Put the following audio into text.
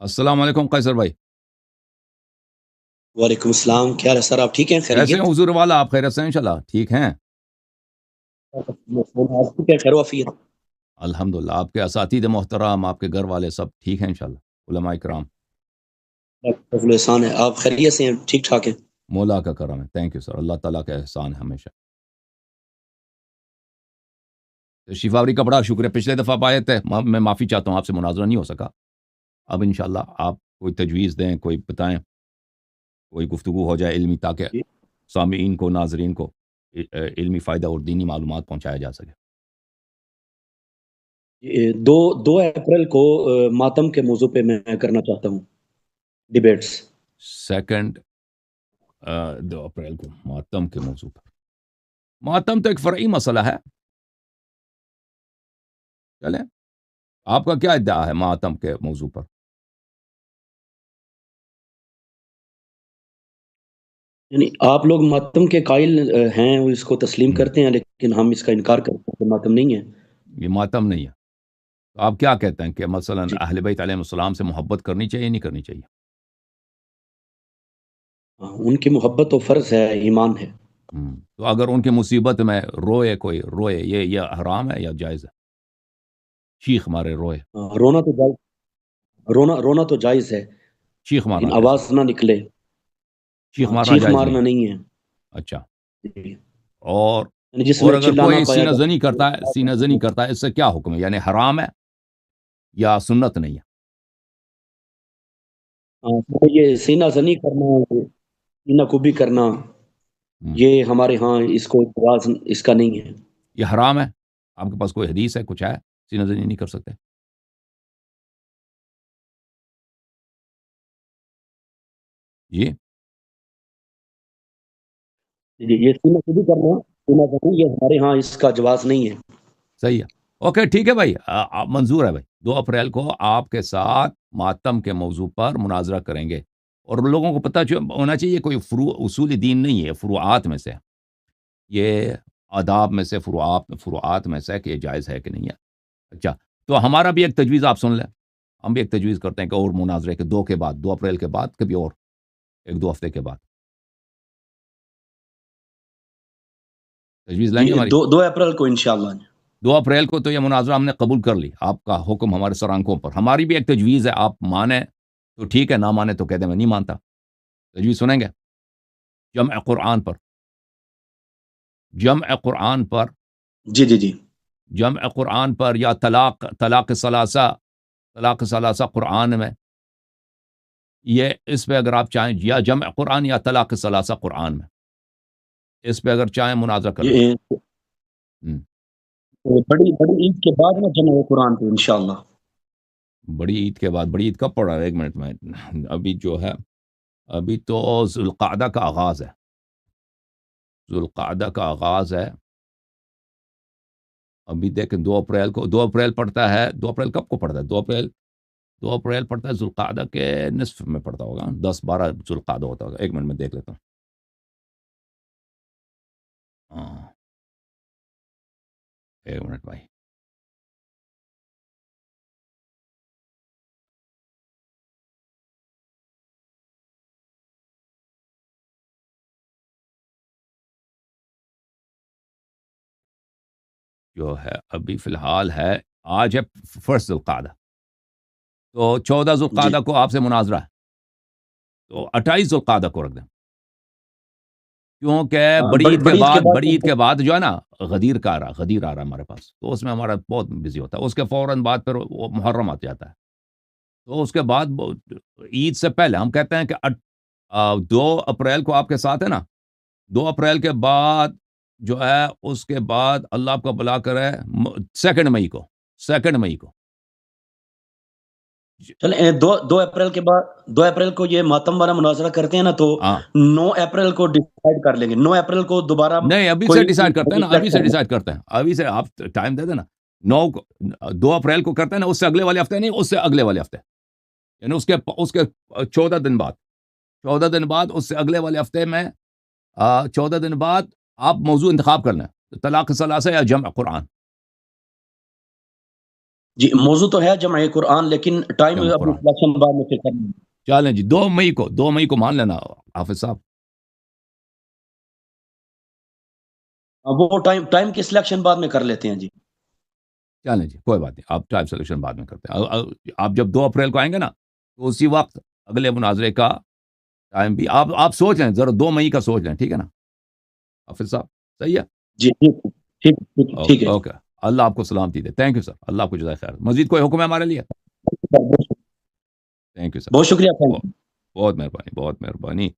السلام علیکم قیصر بھائی. وعلیکم السلام. کیا حال ہے سر؟ آپ ٹھیک ہیں؟ کیسے ہیں خیریت؟ حضور والا؟ آپ خیریت سے ہیں انشاءاللہ؟ ٹھیک ہیں آپ کی کیا خیر و عافیت؟ الحمدللہ. آپ کے اساتذہ محترم، آپ کے گھر والے سب ٹھیک ہیں انشاءاللہ؟ علماء کرام فضل احسان ہے. آپ خیریت سے ہیں؟ ٹھیک ٹھاک ہیں؟ مولا کا کرم ہے. Thank you sir. اللہ تعالیٰ کا احسان ہے ہمیشہ. شفاوری کا بڑا شکریہ. پچھلے دفعہ آپ آئے تھے، میں معافی چاہتا ہوں، آپ سے مناظرہ نہیں ہو سکا. اب انشاءاللہ آپ کوئی تجویز دیں، کوئی بتائیں، کوئی گفتگو ہو جائے علمی، تاکہ جی. سامعین کو، ناظرین کو علمی فائدہ اور دینی معلومات پہنچایا جا سکے. دو اپریل کو ماتم کے موضوع پہ میں کرنا چاہتا ہوں ڈیبیٹس. سیکنڈ 2 اپریل کو ماتم کے موضوع پر. ماتم تو ایک فرعی مسئلہ ہے. چلیں، آپ کا کیا ادعا ہے ماتم کے موضوع پر؟ یعنی آپ لوگ ماتم کے قائل ہیں، وہ اس کو تسلیم کرتے ہیں، لیکن ہم اس کا انکار کرتے ہیں کہ ماتم نہیں ہے. یہ ماتم نہیں ہے. تو آپ کیا کہتے ہیں کہ مثلا جی. اہل بیت علیہ السلام سے محبت کرنی چاہیے نہیں کرنی چاہیے؟ ان کی محبت تو فرض ہے، ایمان ہے. تو اگر ان کی مصیبت میں روئے، کوئی روئے، یہ حرام ہے یا جائز ہے؟ چیخ مارے روئے. رونا تو جائز، رونا تو جائز ہے، چیخ مارنا لیکن کیسے؟ آواز نہ نکلے. چیخ مارنا چیخ جائز نہیں مارنا ہے؟ نہیں ہے. اچھا. جی. اور یعنی جس اور میں اگر چلانا کوئی پایا سینہ زنی کرتا ہے، سینہ زنی جاتا کرتا ہے، اس سے کیا حکم ہے؟ یعنی حرام ہے یا سنت نہیں ہے؟ یہ سینہ زنی کرنا، سینہ کوبی کرنا، یہ ہمارے ہاں اس کو جواز اس کا نہیں ہے. یہ حرام ہے؟ آپ کے پاس کوئی حدیث ہے، کچھ ہے سینہ زنی نہیں کر سکتے؟ جی یہ سینہ کوبی کرنا، سینہ زنی، یہ ہمارے ہاں اس کا جواز نہیں ہے. صحیح ہے. اوکے ٹھیک ہے بھائی، منظور ہے بھائی. 2 اپریل کو آپ کے ساتھ ماتم کے موضوع پر مناظرہ کریں گے، اور لوگوں کو پتہ ہونا چاہیے کوئی اصول دین نہیں ہے، فروعات میں سے، یہ آداب میں سے، فروعات میں سے کہ یہ جائز ہے کہ نہیں ہے. اچھا، تو ہمارا بھی ایک تجویز آپ سن لیں. ہم بھی ایک تجویز کرتے ہیں کہ اور مناظرے کے 2 اپریل کے بعد، کبھی اور 1-2 ہفتے کے بعد تجویز لیں گے ہماری. 2 اپریل کو انشاءاللہ. 2 اپریل کو تو یہ مناظرہ ہم نے قبول کر لی. آپ کا حکم ہمارے سر آنکھوں پر. ہماری بھی ایک تجویز ہے، آپ مانیں تو ٹھیک ہے، نہ مانیں تو کہتے ہیں میں نہیں مانتا. تجویز سنیں گے؟ جمع قرآن پر. جمع قرآن پر. جی جی جی. جمع قرآن پر، یا طلاق ثلاثہ قرآن میں، یہ اس پہ اگر آپ چاہیں، یا جمع قرآن یا طلاق ثلاثہ قرآن میں، اس پہ اگر چاہیں مناظرہ کر لیں. یہ بڑی عید کے بعد میں جمع قرآن پہ انشاءاللہ. بڑی عید کے بعد؟ بڑی عید کب پڑ رہا ہے؟ 1 منٹ میں، ابھی جو ہے، ابھی تو ذوالقعدہ کا آغاز ہے. ذوالقعدہ کا آغاز ہے. ابھی دیکھیں 2 اپریل کو، 2 اپریل پڑتا ہے. 2 اپریل کب کو پڑتا ہے؟ 2 اپریل پڑتا ہے ذوالقعدہ کے نصف میں پڑتا ہوگا، 10-12 ذوالقعدہ ہوتا ہوگا. 1 منٹ میں دیکھ لیتا ہوں. ہاں 1 منٹ بھائی. جو ہے ابھی فی الحال ہے، آج ہے 1 ذوالقعدہ، تو 14 جی. ذوالقعدہ کو آپ سے مناظرہ ہے، تو 28 ذوالقعدہ کو رکھ دیں. کیونکہ بڑی عید کے بعد، بڑی عید کے بعد جو ہے نا، غدیر آ رہا ہے ہمارے پاس، تو اس میں ہمارا بہت بزی ہوتا ہے. اس کے فوراً بعد پھر وہ محرم آ جاتا ہے، تو اس کے بعد عید سے پہلے ہم کہتے ہیں کہ 2 اپریل کو آپ کے ساتھ ہے نا. 2 اپریل کے بعد جو ہے، اس کے بعد اللہ آپ کا بلا کرے، 2 مئی کو، 2 مئی کو. چلیں 2 اپریل کے بعد، 2 اپریل کو یہ ماتم والا مناظرہ کرتے ہیں نا، تو 9 اپریل کو ڈیسائیڈ کر لیں گے. 9 اپریل کو دوبارہ نہیں، ابھی سے ڈیسائیڈ کرتے ہیں نا، ابھی سے ڈیسائیڈ کرتے ہیں، ابھی سے آپ ٹائم دے دیں نا. 2 اپریل کو کرتے ہیں نا، اس سے اگلے والے ہفتے نہیں، اس سے اگلے والے ہفتے، یعنی اس کے 14 دن بعد، 14 دن بعد، اس سے اگلے والے ہفتے میں 14 دن بعد آپ موضوع انتخاب کر لیں، طلاق ثلاثہ یا جمع قرآن. جی موضوع تو ہے جمع قرآن، لیکن ٹائم جمع اپنی قرآن سلیکشن بعد میں پھر کرنا ہے۔ چلیں جی 2 مئی کو مان لینا حافظ صاحب وہ ٹائم کی سلیکشن بعد میں کر لیتے ہیں جی۔ چلیں جی کوئی بات نہیں آپ ٹائم سلیکشن بعد میں کرتے ہیں آپ جب 2 اپریل کو آئیں گے نا تو اسی وقت اگلے مناظرے کا ٹائم بھی آپ سوچ لیں ذرا 2 مئی کا سوچ لیں ٹھیک ہے نا حافظ صاحب صحیح ہے جی ٹھیک ہے جی۔ اوکے اللہ آپ کو سلامتی دے تھینک یو سر اللہ آپ کو جزائے خیر مزید کوئی حکم ہے ہمارے لیے تھینک یو سر بہت شکریہ، thank you۔ بہت مہربانی